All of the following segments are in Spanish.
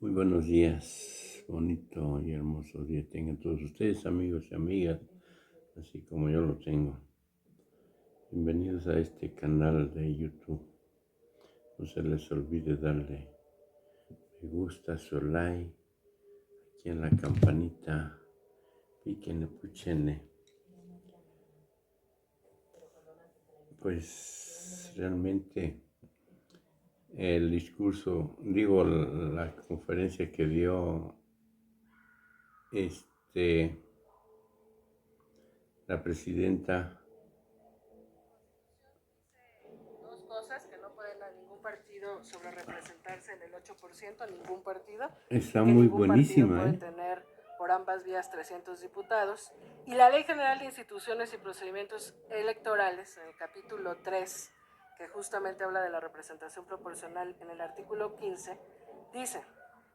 Muy buenos días, bonito y hermoso día tengan todos ustedes, amigos y amigas, así como yo lo tengo. Bienvenidos a este canal de YouTube. No se les olvide darle me gusta, su like, aquí en la campanita, píquenle, puchenle. Pues realmente el discurso, la conferencia que dio la presidenta. Dos cosas, que no pueden a ningún partido sobre representarse en el 8%, a ningún partido. Está que muy ningún buenísima, partido puede tener por ambas vías 300 diputados. Y la Ley General de Instituciones y Procedimientos Electorales, en el capítulo 3, que justamente habla de la representación proporcional en el artículo 15, dice: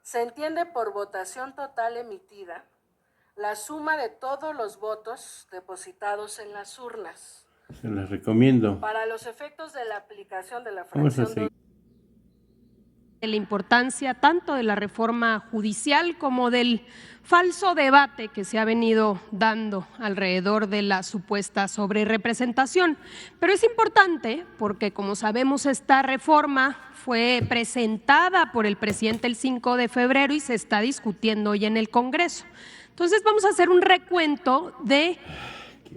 se entiende por votación total emitida la suma de todos los votos depositados en las urnas. Se las recomiendo. Para los efectos de la aplicación de la Vamos a fracción seguir. De la importancia tanto de la reforma judicial como del falso debate que se ha venido dando alrededor de la supuesta sobrerepresentación. Pero es importante porque, como sabemos, esta reforma fue presentada por el presidente el 5 de febrero y se está discutiendo hoy en el Congreso. Entonces vamos a hacer un recuento de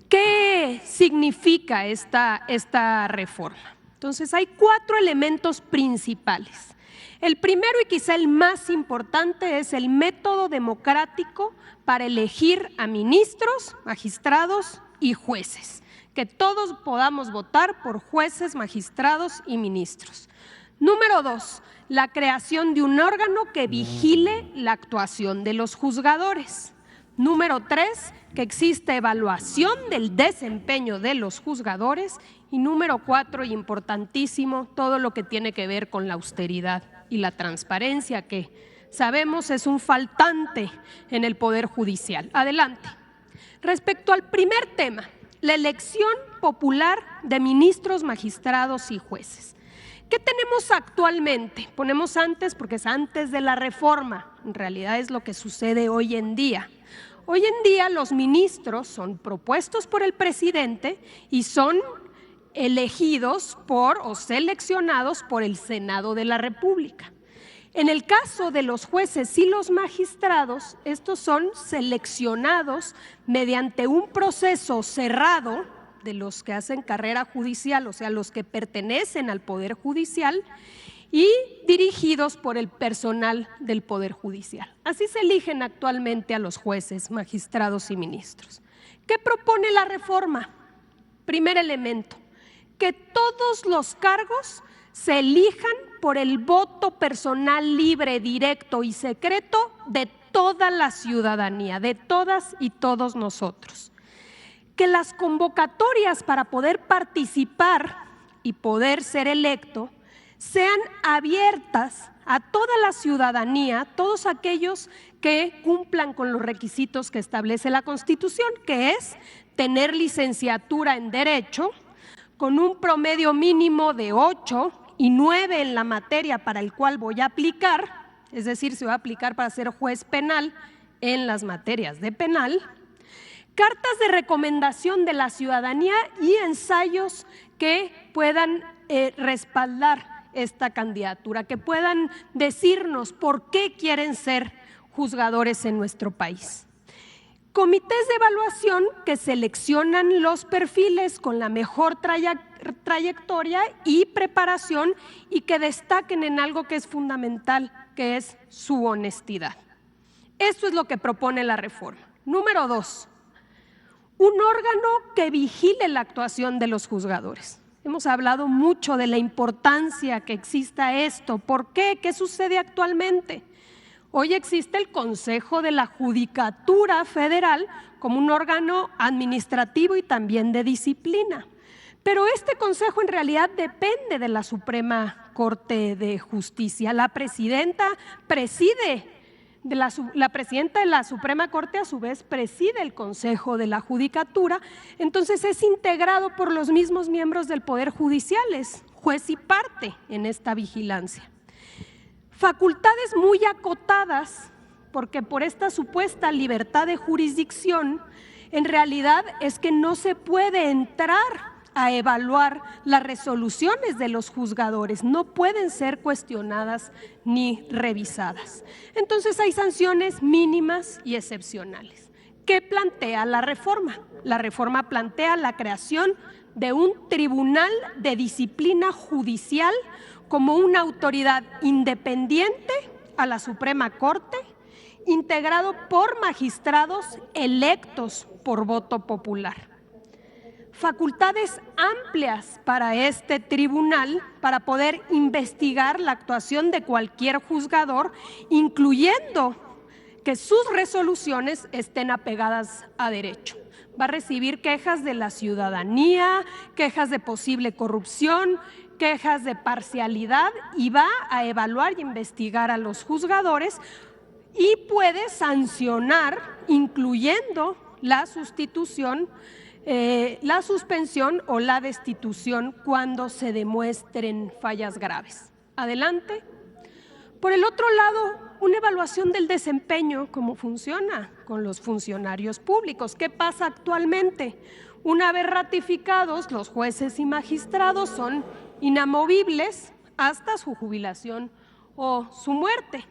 qué significa esta reforma. Entonces hay 4 elementos principales. El primero y quizá el más importante es el método democrático para elegir a ministros, magistrados y jueces, que todos podamos votar por jueces, magistrados y ministros. Número 2, la creación de un órgano que vigile la actuación de los juzgadores. Número 3, que exista evaluación del desempeño de los juzgadores. Y número 4, y importantísimo, todo lo que tiene que ver con la austeridad y la transparencia, que sabemos es un faltante en el Poder Judicial. Adelante. Respecto al primer tema, la elección popular de ministros, magistrados y jueces. ¿Qué tenemos actualmente? Ponemos antes porque es antes de la reforma, en realidad es lo que sucede hoy en día. Hoy en día los ministros son propuestos por el presidente y son elegidos por o seleccionados por el Senado de la República. En el caso de los jueces y los magistrados, estos son seleccionados mediante un proceso cerrado de los que hacen carrera judicial, o sea, los que pertenecen al Poder Judicial, y dirigidos por el personal del Poder Judicial. Así se eligen actualmente a los jueces, magistrados y ministros. ¿Qué propone la reforma? Primer elemento, que todos los cargos se elijan por el voto personal libre, directo y secreto de toda la ciudadanía, de todas y todos nosotros. Que las convocatorias para poder participar y poder ser electo sean abiertas a toda la ciudadanía, todos aquellos que cumplan con los requisitos que establece la Constitución, que es tener licenciatura en Derecho, con un promedio mínimo de 8 y 9 en la materia para el cual voy a aplicar, es decir, se va a aplicar para ser juez penal en las materias de penal, cartas de recomendación de la ciudadanía y ensayos que puedan respaldar esta candidatura, que puedan decirnos por qué quieren ser juzgadores en nuestro país. Comités de evaluación que seleccionan los perfiles con la mejor trayectoria y preparación y que destaquen en algo que es fundamental, que es su honestidad. Esto es lo que propone la reforma. Número 2, un órgano que vigile la actuación de los juzgadores. Hemos hablado mucho de la importancia que exista esto. ¿Por qué? ¿Qué sucede actualmente? Hoy existe el Consejo de la Judicatura Federal como un órgano administrativo y también de disciplina. Pero este consejo en realidad depende de la Suprema Corte de Justicia. La presidenta de la Suprema Corte a su vez preside el Consejo de la Judicatura, entonces es integrado por los mismos miembros del Poder Judicial, es juez y parte en esta vigilancia. Facultades muy acotadas, porque por esta supuesta libertad de jurisdicción, en realidad es que no se puede entrar a evaluar las resoluciones de los juzgadores, no pueden ser cuestionadas ni revisadas. Entonces hay sanciones mínimas y excepcionales. ¿Qué plantea la reforma? La reforma plantea la creación de un tribunal de disciplina judicial como una autoridad independiente a la Suprema Corte, integrado por magistrados electos por voto popular. Facultades amplias para este tribunal para poder investigar la actuación de cualquier juzgador, incluyendo que sus resoluciones estén apegadas a derecho. Va a recibir quejas de la ciudadanía, quejas de posible corrupción, quejas de parcialidad y va a evaluar y investigar a los juzgadores y puede sancionar, incluyendo la sustitución, la suspensión o la destitución cuando se demuestren fallas graves. Adelante. Por el otro lado, una evaluación del desempeño, cómo funciona con los funcionarios públicos. ¿Qué pasa actualmente? Una vez ratificados, los jueces y magistrados son inamovibles hasta su jubilación o su muerte.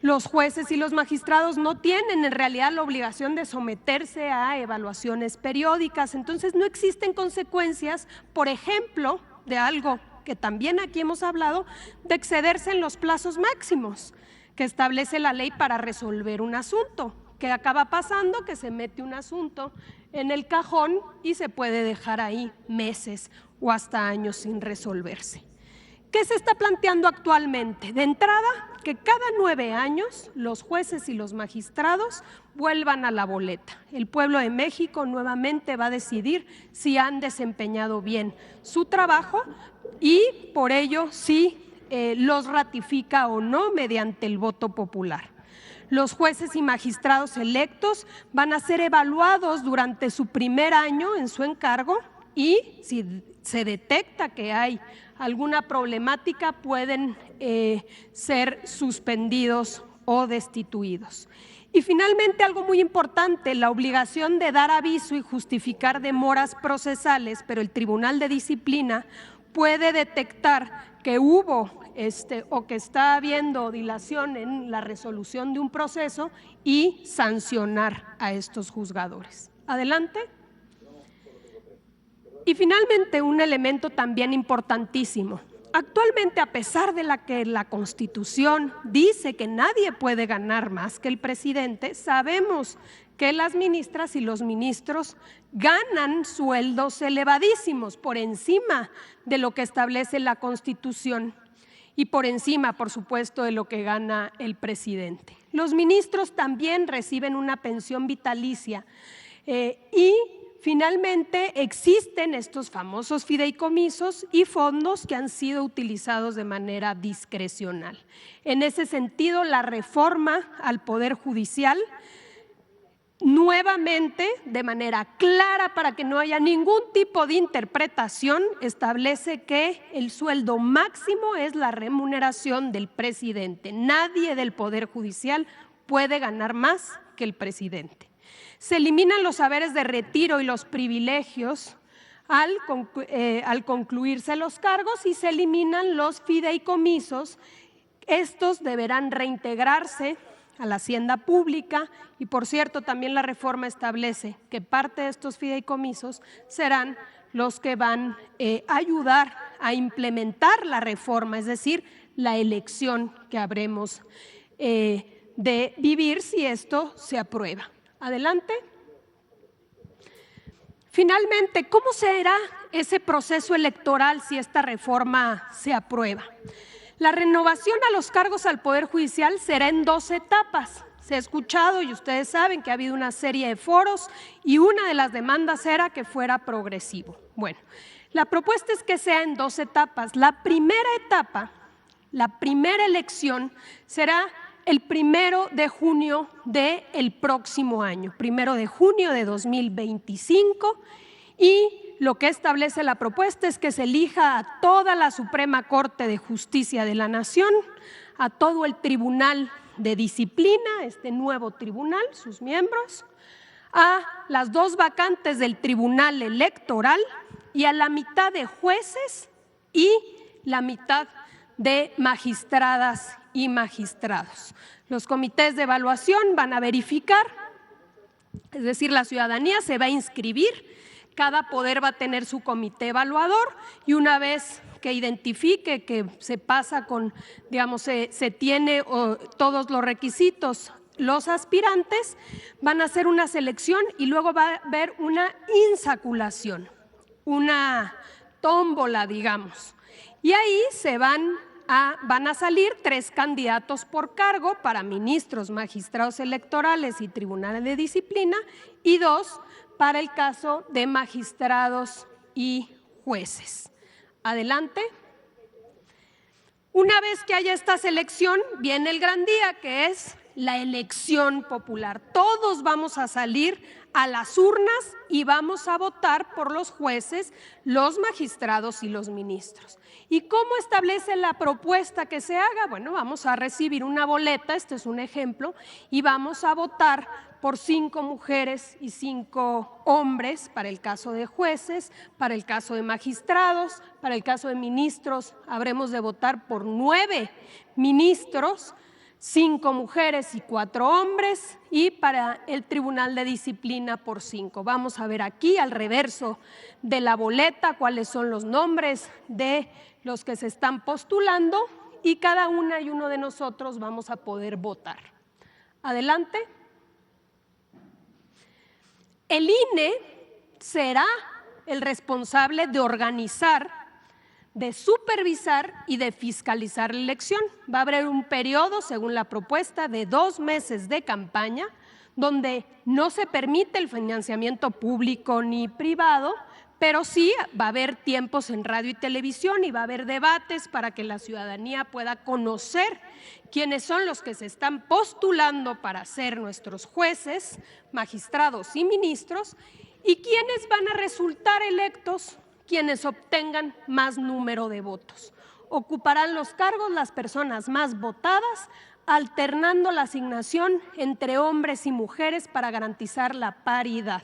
Los jueces y los magistrados no tienen en realidad la obligación de someterse a evaluaciones periódicas, entonces no existen consecuencias, por ejemplo, de algo que también aquí hemos hablado, de excederse en los plazos máximos que establece la ley para resolver un asunto. ¿Qué acaba pasando? Que se mete un asunto en el cajón y se puede dejar ahí meses o hasta años sin resolverse. ¿Qué se está planteando actualmente? De entrada, que cada 9 años los jueces y los magistrados vuelvan a la boleta. El pueblo de México nuevamente va a decidir si han desempeñado bien su trabajo y por ello si los ratifica o no mediante el voto popular. Los jueces y magistrados electos van a ser evaluados durante su primer año en su encargo y si se detecta que hay alguna problemática pueden ser suspendidos o destituidos. Y finalmente, algo muy importante, la obligación de dar aviso y justificar demoras procesales, pero el Tribunal de Disciplina puede detectar que hubo o que está habiendo dilación en la resolución de un proceso y sancionar a estos juzgadores. Adelante. Y finalmente, un elemento también importantísimo. Actualmente, a pesar de que la Constitución dice que nadie puede ganar más que el presidente, sabemos que las ministras y los ministros ganan sueldos elevadísimos por encima de lo que establece la Constitución y por encima, por supuesto, de lo que gana el presidente. Los ministros también reciben una pensión vitalicia y finalmente, existen estos famosos fideicomisos y fondos que han sido utilizados de manera discrecional. En ese sentido, la reforma al Poder Judicial, nuevamente, de manera clara para que no haya ningún tipo de interpretación, establece que el sueldo máximo es la remuneración del presidente. Nadie del Poder Judicial puede ganar más que el presidente. Se eliminan los saberes de retiro y los privilegios al concluirse los cargos y se eliminan los fideicomisos. Estos deberán reintegrarse a la hacienda pública y, por cierto, también la reforma establece que parte de estos fideicomisos serán los que van a ayudar a implementar la reforma, es decir, la elección que habremos de vivir si esto se aprueba. Adelante. Finalmente, ¿cómo será ese proceso electoral si esta reforma se aprueba? La renovación a los cargos al Poder Judicial será en 2 etapas. Se ha escuchado y ustedes saben que ha habido una serie de foros y una de las demandas era que fuera progresivo. Bueno, la propuesta es que sea en 2 etapas. La primera etapa, la primera elección será el 1 de junio del próximo año, 1 de junio de 2025, y lo que establece la propuesta es que se elija a toda la Suprema Corte de Justicia de la Nación, a todo el Tribunal de Disciplina, este nuevo tribunal, sus miembros, a las 2 vacantes del Tribunal Electoral y a la mitad de jueces y la mitad de magistradas y magistrados. Los comités de evaluación van a verificar, es decir, la ciudadanía se va a inscribir, cada poder va a tener su comité evaluador y una vez que identifique que se pasa con, digamos, se tiene todos los requisitos, los aspirantes van a hacer una selección y luego va a haber una insaculación, una tómbola, digamos. Y ahí van a salir 3 candidatos por cargo para ministros, magistrados electorales y tribunales de disciplina y 2 para el caso de magistrados y jueces. Adelante. Una vez que haya esta selección, viene el gran día, que es la elección popular. Todos vamos a salir a las urnas y vamos a votar por los jueces, los magistrados y los ministros. ¿Y cómo establece la propuesta que se haga? Bueno, vamos a recibir una boleta, este es un ejemplo, y vamos a votar por 5 mujeres y 5 hombres para el caso de jueces, para el caso de magistrados, para el caso de ministros habremos de votar por 9 ministros, 5 mujeres y 4 hombres, y para el Tribunal de Disciplina por 5. Vamos a ver aquí al reverso de la boleta cuáles son los nombres de los que se están postulando y cada una y uno de nosotros vamos a poder votar. Adelante. El INE será el responsable de organizar, de supervisar y de fiscalizar la elección. Va a haber un periodo, según la propuesta, de 2 meses de campaña, donde no se permite el financiamiento público ni privado, pero sí va a haber tiempos en radio y televisión y va a haber debates para que la ciudadanía pueda conocer quiénes son los que se están postulando para ser nuestros jueces, magistrados y ministros y quiénes van a resultar electos, quienes obtengan más número de votos. Ocuparán los cargos las personas más votadas, alternando la asignación entre hombres y mujeres para garantizar la paridad.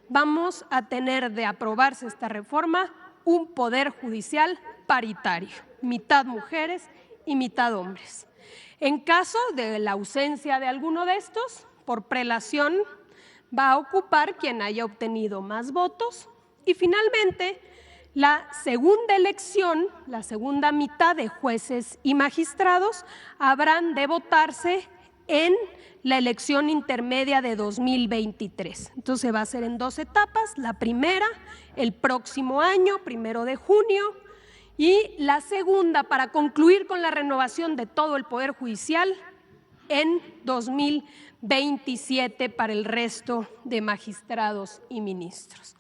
Vamos a tener, de aprobarse esta reforma, un poder judicial paritario, mitad mujeres y mitad hombres. En caso de la ausencia de alguno de estos, por prelación va a ocupar quien haya obtenido más votos y finalmente la segunda elección, la segunda mitad de jueces y magistrados habrán de votarse en la elección intermedia de 2023. Entonces va a ser en 2 etapas, la primera el próximo año, 1 de junio, y la segunda para concluir con la renovación de todo el Poder Judicial en 2027 para el resto de magistrados y ministros.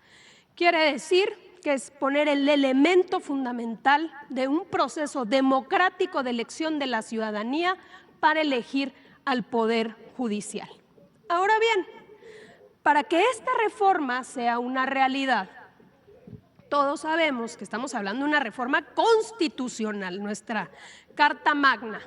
Quiere decir que es poner el elemento fundamental de un proceso democrático de elección de la ciudadanía para elegir al Poder Judicial. Ahora bien, para que esta reforma sea una realidad, todos sabemos que estamos hablando de una reforma constitucional, nuestra Carta Magna.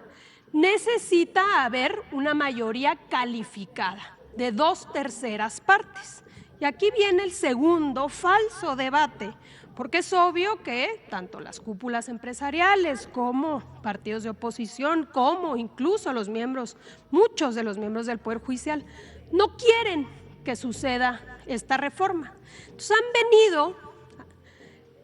Necesita haber una mayoría calificada de 2/3 partes. Y aquí viene el segundo falso debate, porque es obvio que tanto las cúpulas empresariales como partidos de oposición, como incluso muchos de los miembros del Poder Judicial, no quieren que suceda esta reforma. Entonces han venido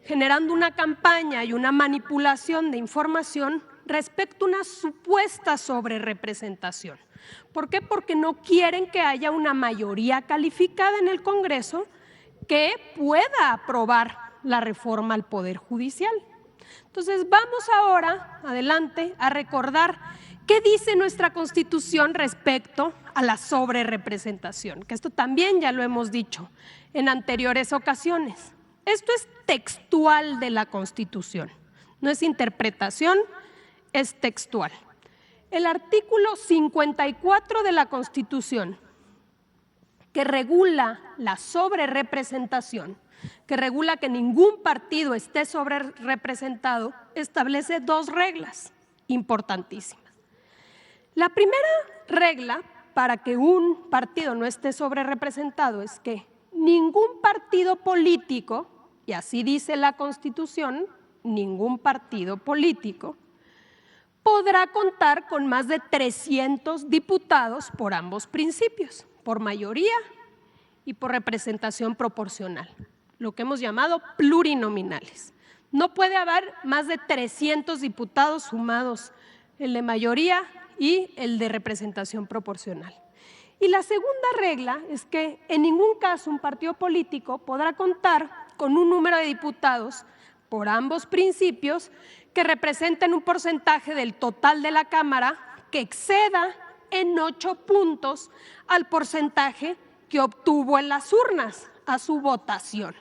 generando una campaña y una manipulación de información respecto a una supuesta sobrerepresentación. ¿Por qué? Porque no quieren que haya una mayoría calificada en el Congreso que pueda aprobar la reforma al Poder Judicial. Entonces, vamos ahora, adelante, a recordar qué dice nuestra Constitución respecto a la sobrerepresentación, que esto también ya lo hemos dicho en anteriores ocasiones. Esto es textual de la Constitución, no es interpretación, es textual. El artículo 54 de la Constitución, que regula la sobrerepresentación, que regula que ningún partido esté sobrerepresentado, establece 2 reglas importantísimas. La primera regla para que un partido no esté sobrerepresentado es que ningún partido político, y así dice la Constitución, ningún partido político podrá contar con más de 300 diputados por ambos principios, por mayoría y por representación proporcional, lo que hemos llamado plurinominales. No puede haber más de 300 diputados sumados, el de mayoría y el de representación proporcional. Y la segunda regla es que en ningún caso un partido político podrá contar con un número de diputados por ambos principios que representen un porcentaje del total de la Cámara que exceda en 8 puntos al porcentaje que obtuvo en las urnas a su votación,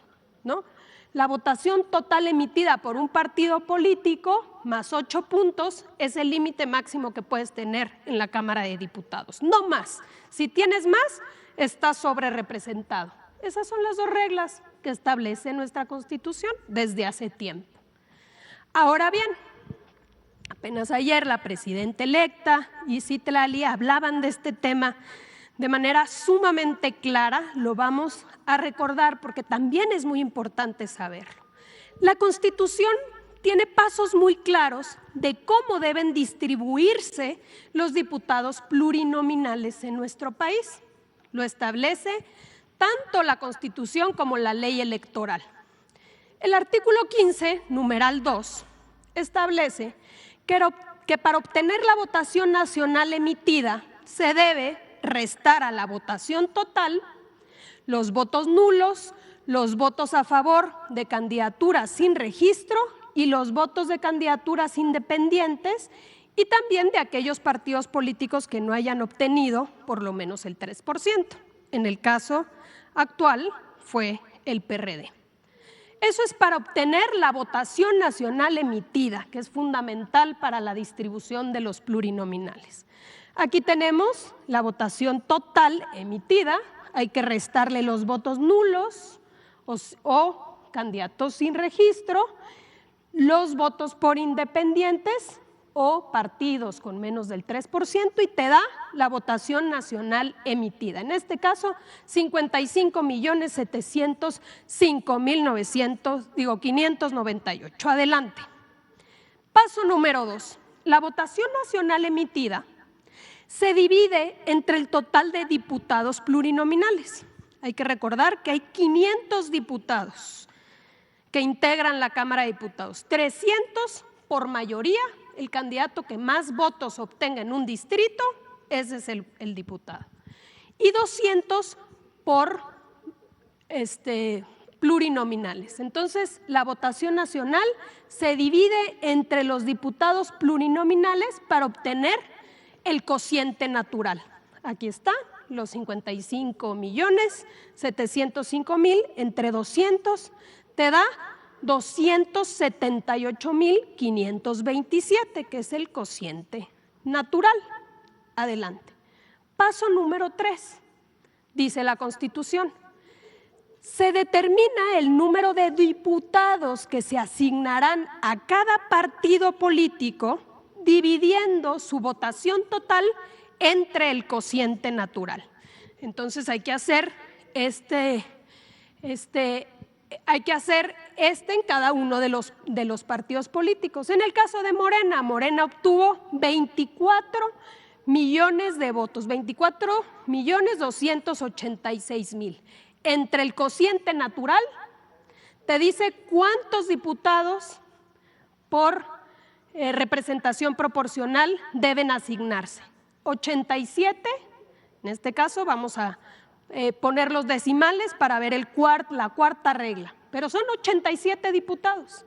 ¿no? La votación total emitida por un partido político más 8 puntos es el límite máximo que puedes tener en la Cámara de Diputados, no más. Si tienes más, estás sobrerepresentado. Esas son las dos reglas que establece nuestra Constitución desde hace tiempo. Ahora bien, apenas ayer la presidenta electa y Citlali hablaban de este tema de manera sumamente clara, lo vamos a recordar porque también es muy importante saberlo. La Constitución tiene pasos muy claros de cómo deben distribuirse los diputados plurinominales en nuestro país. Lo establece tanto la Constitución como la ley electoral. El artículo 15, numeral 2, establece que para obtener la votación nacional emitida se debe restar a la votación total los votos nulos, los votos a favor de candidaturas sin registro y los votos de candidaturas independientes y también de aquellos partidos políticos que no hayan obtenido por lo menos el 3%. En el caso actual fue el PRD. Eso es para obtener la votación nacional emitida, que es fundamental para la distribución de los plurinominales. Aquí tenemos la votación total emitida, hay que restarle los votos nulos o candidatos sin registro, los votos por independientes o partidos con menos del 3% y te da la votación nacional emitida. En este caso, 55.705.598. Adelante. Paso número 2. La votación nacional emitida se divide entre el total de diputados plurinominales. Hay que recordar que hay 500 diputados que integran la Cámara de Diputados, 300 por mayoría. El candidato que más votos obtenga en un distrito, ese es el diputado. Y 200 por plurinominales. Entonces, la votación nacional se divide entre los diputados plurinominales para obtener el cociente natural. Aquí está, los 55.705.000 entre 200 te da 278.527, que es el cociente natural. Adelante. Paso número 3, dice la Constitución. Se determina el número de diputados que se asignarán a cada partido político dividiendo su votación total entre el cociente natural. Entonces hay que hacer en cada uno de los partidos políticos. En el caso de Morena, Morena obtuvo 24 millones de votos, 24.286.000. Entre el cociente natural, te dice cuántos diputados por representación proporcional deben asignarse. 87, en este caso vamos a poner los decimales para ver la cuarta regla, pero son 87 diputados.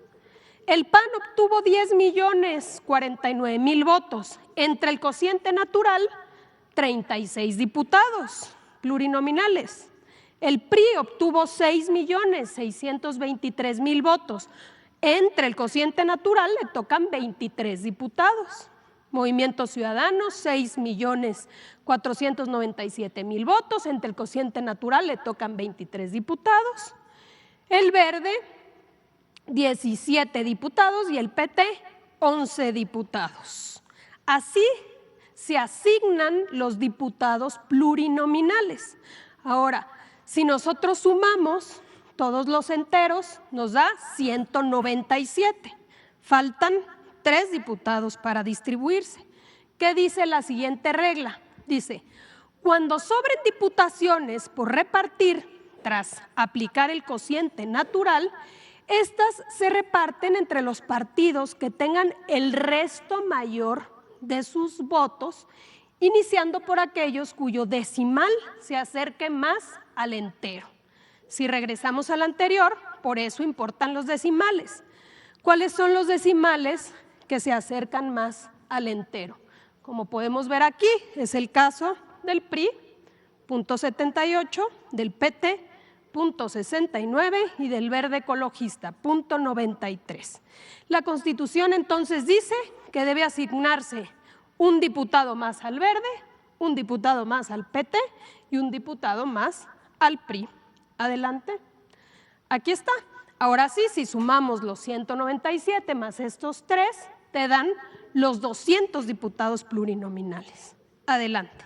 El PAN obtuvo 10.049.000 votos, entre el cociente natural 36 diputados plurinominales. El PRI obtuvo 6.623.000 votos, entre el cociente natural le tocan 23 diputados. Movimiento Ciudadano, 6.497.000 votos, entre el cociente natural le tocan 23 diputados. El Verde, 17 diputados y el PT, 11 diputados. Así se asignan los diputados plurinominales. Ahora, si nosotros sumamos todos los enteros, nos da 197. Faltan 3 diputados para distribuirse. ¿Qué dice la siguiente regla? Dice, cuando sobren diputaciones por repartir tras aplicar el cociente natural, estas se reparten entre los partidos que tengan el resto mayor de sus votos, iniciando por aquellos cuyo decimal se acerque más al entero. Si regresamos al anterior, por eso importan los decimales. ¿Cuáles son los decimales que se acercan más al entero? Como podemos ver aquí, es el caso del PRI, .78, del PT, .69 y del Verde Ecologista, .93. La Constitución entonces dice que debe asignarse un diputado más al Verde, un diputado más al PT y un diputado más al PRI. Adelante. Aquí está. Ahora sí, si sumamos los 197 más estos 3, te dan los 200 diputados plurinominales. Adelante.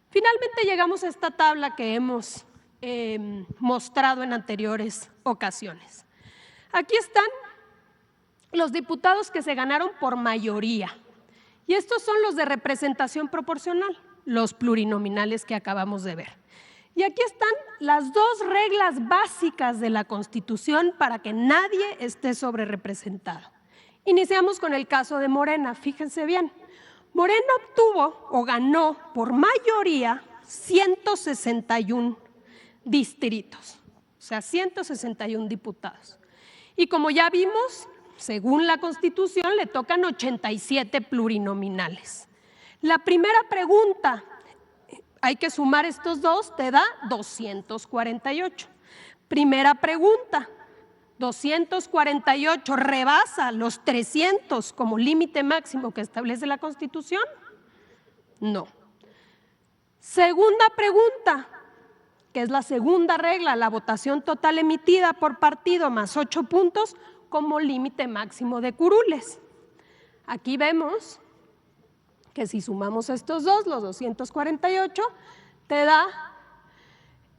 Finalmente llegamos a esta tabla que hemos mostrado en anteriores ocasiones. Aquí están los diputados que se ganaron por mayoría. Y estos son los de representación proporcional, los plurinominales que acabamos de ver. Y aquí están las 2 reglas básicas de la Constitución para que nadie esté sobrerepresentado. Iniciamos con el caso de Morena, fíjense bien. Morena obtuvo o ganó por mayoría 161 distritos, o sea, 161 diputados. Y como ya vimos, según la Constitución, le tocan 87 plurinominales. La primera pregunta, hay que sumar estos 2, te da 248. Primera pregunta, 248 rebasa los 300 como límite máximo que establece la Constitución. No. Segunda pregunta, que es la segunda regla, la votación total emitida por partido más 8 puntos como límite máximo de curules. Aquí vemos que si sumamos estos 2, los 248, te da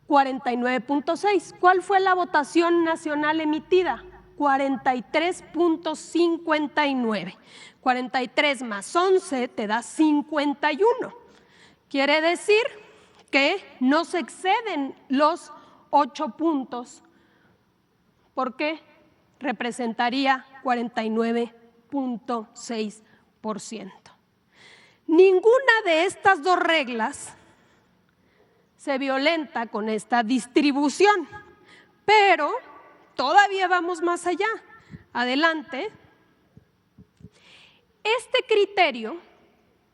49.6. ¿Cuál fue la votación nacional emitida? 43.59. 43 más 11 te da 51. Quiere decir que no se exceden los 8 puntos, porque representaría 49.6%. Ninguna de estas 2 reglas se violenta con esta distribución, pero todavía vamos más allá. Adelante. Este criterio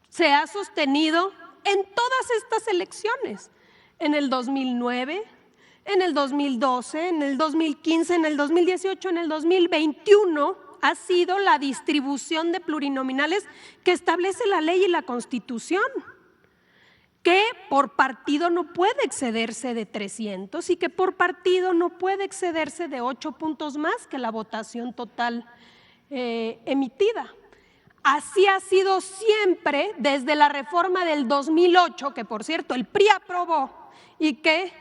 se ha sostenido en todas estas elecciones, en el 2009, en el 2012, en el 2015, en el 2018, en el 2021, ha sido la distribución de plurinominales que establece la ley y la Constitución, que por partido no puede excederse de 300 y que por partido no puede excederse de 8 puntos más que la votación total emitida. Así ha sido siempre desde la reforma del 2008, que por cierto el PRI aprobó y que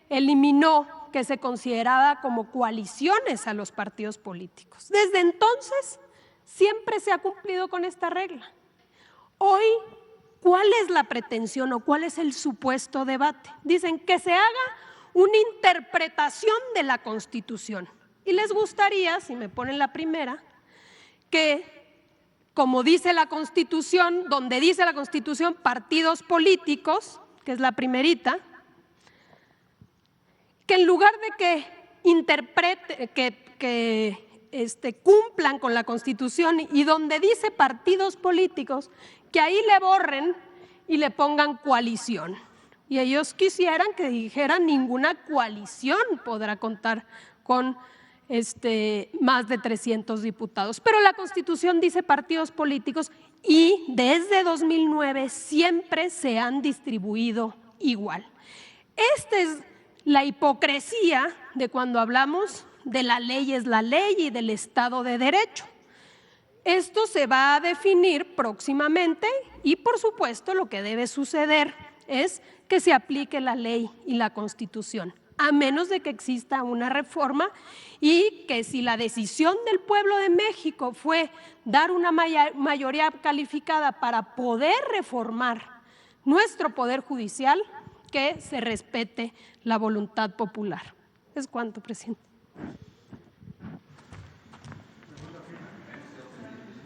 eliminó que se consideraba como coaliciones a los partidos políticos. Desde entonces siempre se ha cumplido con esta regla. Hoy, ¿cuál es la pretensión o cuál es el supuesto debate? Dicen que se haga una interpretación de la Constitución. Y les gustaría, si me ponen la primera, que como dice la Constitución, donde dice la Constitución partidos políticos, que es la primerita, que en lugar de que cumplan con la Constitución y donde dice partidos políticos, que ahí le borren y le pongan coalición. Y ellos quisieran que dijeran ninguna coalición podrá contar con más de 300 diputados. Pero la Constitución dice partidos políticos y desde 2009 siempre se han distribuido igual. Esta es la hipocresía de cuando hablamos de la ley es la ley y del Estado de Derecho. Esto se va a definir próximamente y, por supuesto, lo que debe suceder es que se aplique la ley y la Constitución, a menos de que exista una reforma, y que si la decisión del pueblo de México fue dar una mayoría calificada para poder reformar nuestro Poder Judicial, que se respete la voluntad popular. Es cuanto, presidente.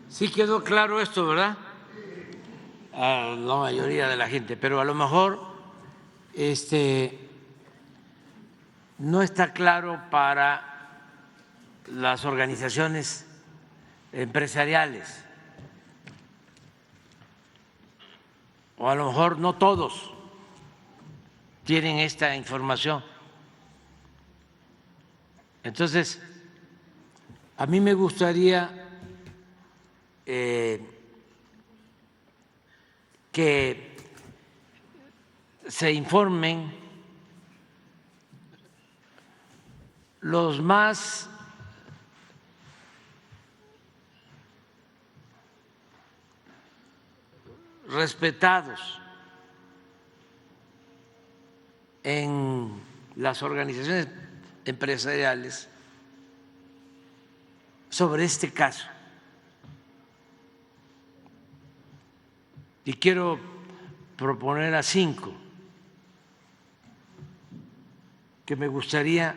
Sí quedó claro esto, ¿verdad? A la mayoría de la gente, pero a lo mejor no está claro para las organizaciones empresariales, o a lo mejor no todos tienen esta información. Entonces, a mí me gustaría que se informen los más respetados en las organizaciones empresariales sobre este caso. Y quiero proponer a 5 que me gustaría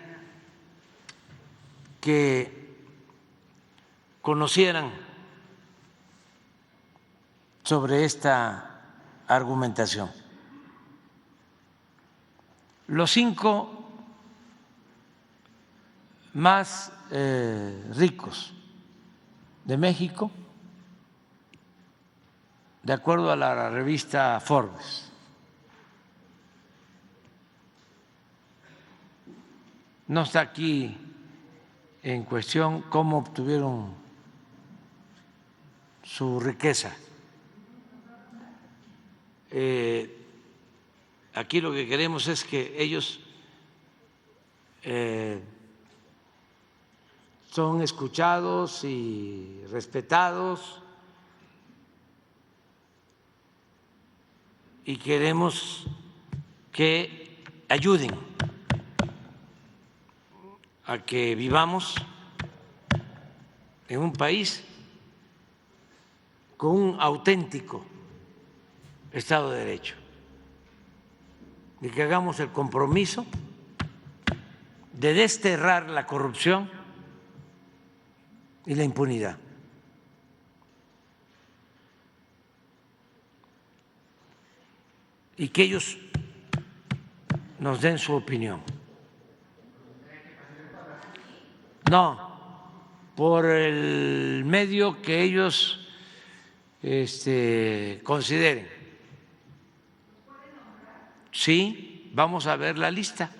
que conocieran sobre esta argumentación. Los 5 más ricos de México, de acuerdo a la revista Forbes. No está aquí en cuestión cómo obtuvieron su riqueza. Aquí lo que queremos es que ellos son escuchados y respetados, y queremos que ayuden a que vivamos en un país con un auténtico Estado de Derecho, y que hagamos el compromiso de desterrar la corrupción y la impunidad. Y que ellos nos den su opinión. No, por el medio que ellos consideren. Sí, vamos a ver la lista.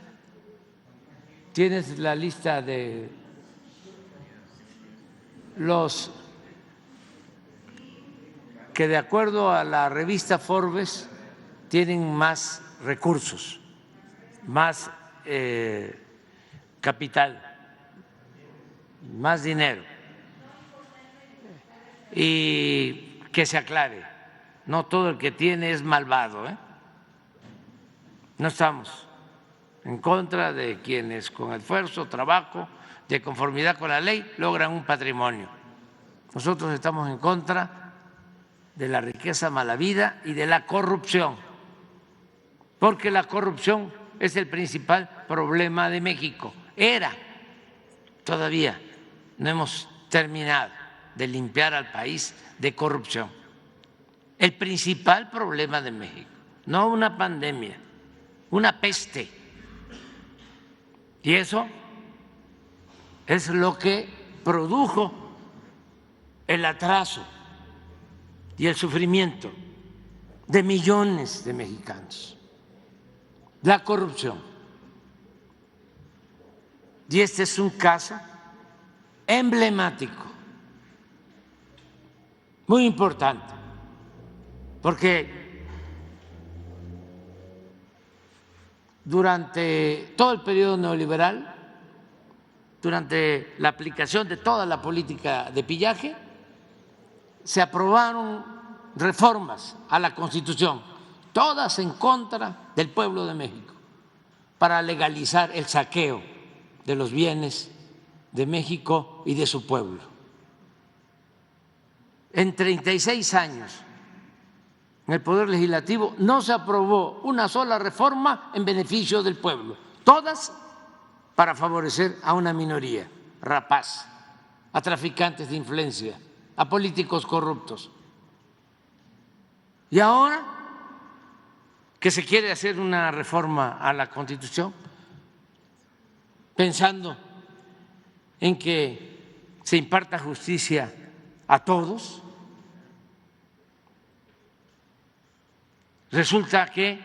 ¿Tienes la lista de los que, de acuerdo a la revista Forbes, tienen más recursos, más capital, más dinero? Y que se aclare, no todo el que tiene es malvado, ¿eh? No estamos en contra de quienes con esfuerzo, trabajo, de conformidad con la ley, logran un patrimonio. Nosotros estamos en contra de la riqueza mala vida y de la corrupción, porque la corrupción es el principal problema de México. Era, todavía no hemos terminado de limpiar al país de corrupción. El principal problema de México, no una pandemia, una peste. Y eso es lo que produjo el atraso y el sufrimiento de millones de mexicanos, la corrupción. Y este es un caso emblemático, muy importante, porque durante todo el periodo neoliberal, durante la aplicación de toda la política de pillaje, se aprobaron reformas a la Constitución, todas en contra del pueblo de México, para legalizar el saqueo de los bienes de México y de su pueblo. En 36 años en el Poder Legislativo no se aprobó una sola reforma en beneficio del pueblo, todas para favorecer a una minoría rapaz, a traficantes de influencia, a políticos corruptos. Y ahora que se quiere hacer una reforma a la Constitución, pensando en que se imparta justicia a todos, resulta que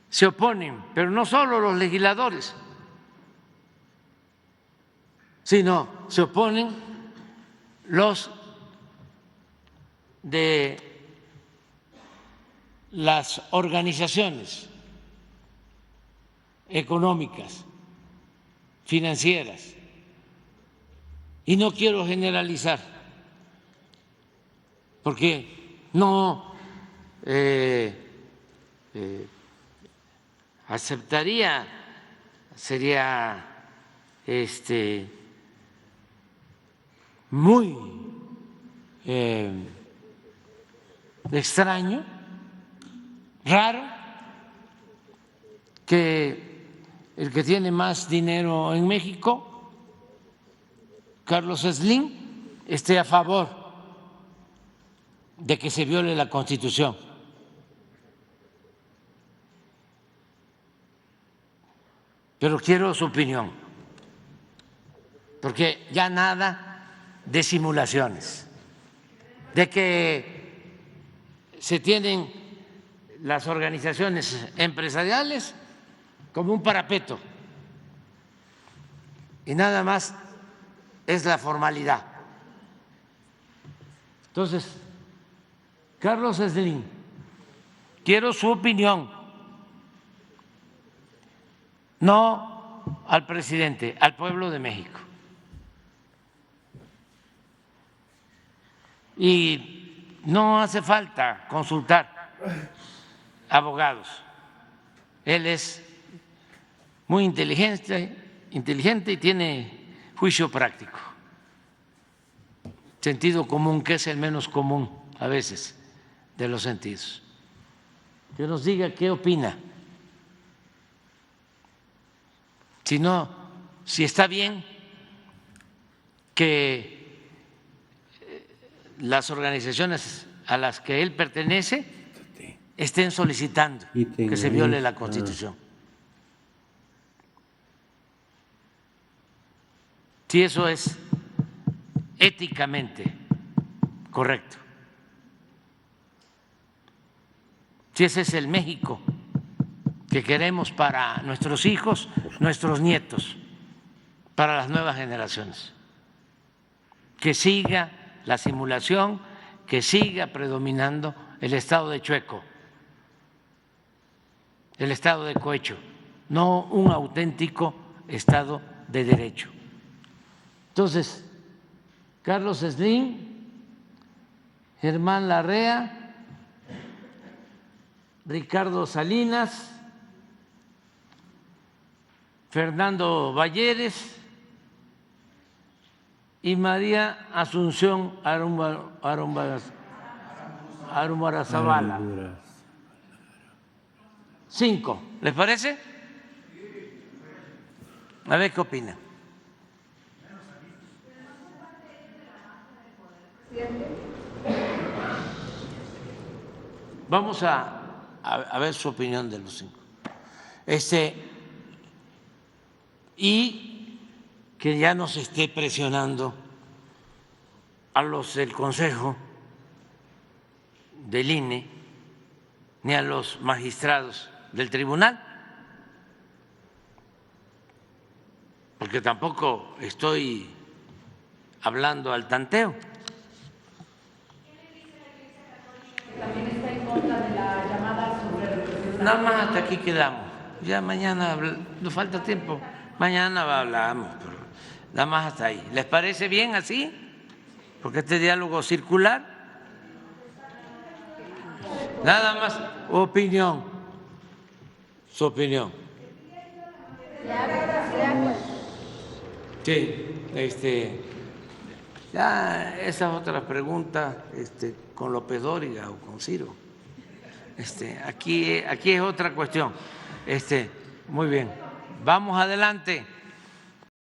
se oponen, pero no solo los legisladores, sino se oponen los de las organizaciones económicas, financieras, y no quiero generalizar, porque no aceptaría, sería muy extraño, raro, que el que tiene más dinero en México, Carlos Slim, esté a favor de que se viole la Constitución. Pero quiero su opinión, porque ya nada de simulaciones, de que se tienen las organizaciones empresariales como un parapeto y nada más es la formalidad. Entonces, Carlos Slim, quiero su opinión, no al presidente, al pueblo de México. Y no hace falta consultar abogados. Él es muy inteligente y tiene juicio práctico, sentido común, que es el menos común a veces de los sentidos. Que nos diga qué opina. Si está bien que las organizaciones a las que él pertenece estén solicitando que se viole la Constitución. Si eso es éticamente correcto. Si ese es el México que queremos para nuestros hijos, nuestros nietos, para las nuevas generaciones. Que siga la simulación, que siga predominando el estado de Chueco, el estado de cohecho, no un auténtico estado de derecho. Entonces, Carlos Slim, Germán Larrea, Ricardo Salinas, Fernando Valleres y María Asunción Arumbarazábala. 5, ¿les parece? A ver qué opina. Vamos a ver su opinión de los 5. Y que ya no se esté presionando a los del Consejo del INE ni a los magistrados del tribunal, porque tampoco estoy hablando al tanteo. También está en contra de la llamada sobre representación. Nada más hasta aquí quedamos. Ya mañana nos falta tiempo. Mañana hablamos, pero nada más hasta ahí. ¿Les parece bien así? porque este diálogo circular, nada más opinión, su opinión. Sí, ya esa es otra pregunta, con López Dóriga o con Ciro. Aquí es otra cuestión. Muy bien, vamos adelante.